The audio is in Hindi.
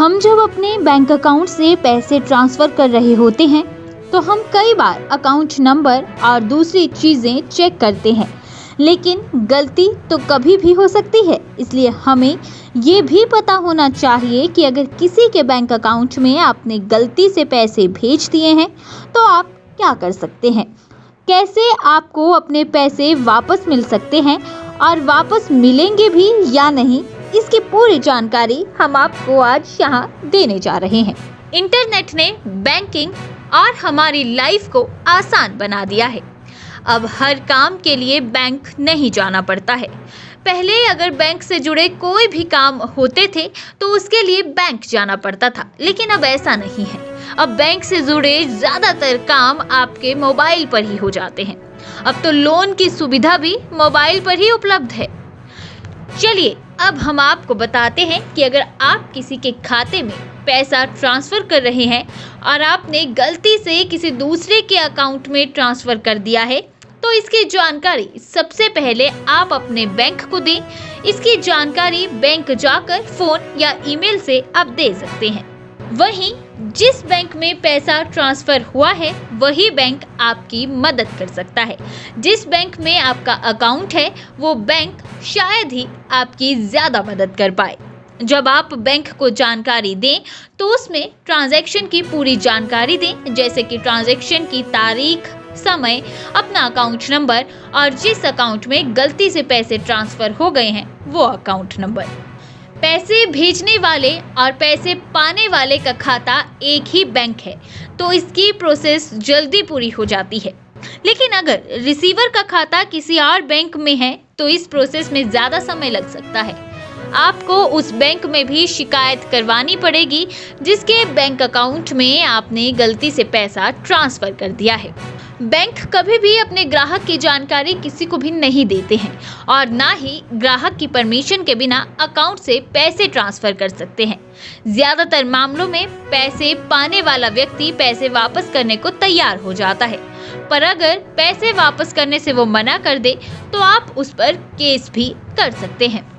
हम जब अपने बैंक अकाउंट से पैसे ट्रांसफर कर रहे होते हैं तो हम कई बार अकाउंट नंबर और दूसरी चीजें चेक करते हैं, लेकिन गलती तो कभी भी हो सकती है। इसलिए हमें ये भी पता होना चाहिए कि अगर किसी के बैंक अकाउंट में आपने गलती से पैसे भेज दिए हैं तो आप क्या कर सकते हैं, कैसे आपको अपने पैसे वापस मिल सकते हैं और वापस मिलेंगे भी या नहीं, इसकी पूरी जानकारी हम आपको आज यहाँ देने जा रहे हैं। इंटरनेट ने बैंकिंग और हमारी लाइफ को आसान बना दिया है। अब हर काम के लिए बैंक नहीं जाना पड़ता है। पहले अगर बैंक से जुड़े कोई भी काम होते थे तो उसके लिए बैंक जाना पड़ता था, लेकिन अब ऐसा नहीं है। अब बैंक से जुड़े ज्यादातर काम आपके मोबाइल पर ही हो जाते हैं। अब तो लोन की सुविधा भी मोबाइल पर ही उपलब्ध है। चलिए अब हम आपको बताते हैं कि अगर आप किसी के खाते में पैसा ट्रांसफर कर रहे हैं और आपने गलती से किसी दूसरे के अकाउंट में ट्रांसफर कर दिया है तो इसकी जानकारी सबसे पहले आप अपने बैंक को दें। इसकी जानकारी बैंक जाकर फोन या ईमेल से आप दे सकते हैं। वहीं जिस बैंक में पैसा ट्रांसफर हुआ है वही बैंक आपकी मदद कर सकता है। जिस बैंक में आपका अकाउंट है वो बैंक शायद ही आपकी ज्यादा मदद कर पाए। जब आप बैंक को जानकारी दें तो उसमें ट्रांजैक्शन की पूरी जानकारी दें, जैसे कि ट्रांजैक्शन की तारीख, समय, अपना अकाउंट नंबर और जिस अकाउंट में गलती से पैसे ट्रांसफर हो गए हैं वो अकाउंट नंबर। पैसे भेजने वाले और पैसे पाने वाले का खाता एक ही बैंक है तो इसकी प्रोसेस जल्दी पूरी हो जाती है। लेकिन अगर रिसीवर का खाता किसी और बैंक में है तो इस प्रोसेस में ज्यादा समय लग सकता है। आपको उस बैंक में भी शिकायत करवानी पड़ेगी जिसके बैंक अकाउंट में आपने गलती से पैसा ट्रांसफर कर दिया है। बैंक कभी भी अपने ग्राहक की जानकारी किसी को भी नहीं देते हैं और ना ही ग्राहक की परमिशन के बिना अकाउंट से पैसे ट्रांसफर कर सकते हैं। ज्यादातर मामलों में पैसे पाने वाला व्यक्ति पैसे वापस करने को तैयार हो जाता है, पर अगर पैसे वापस करने से वो मना कर दे तो आप उस पर केस भी कर सकते हैं।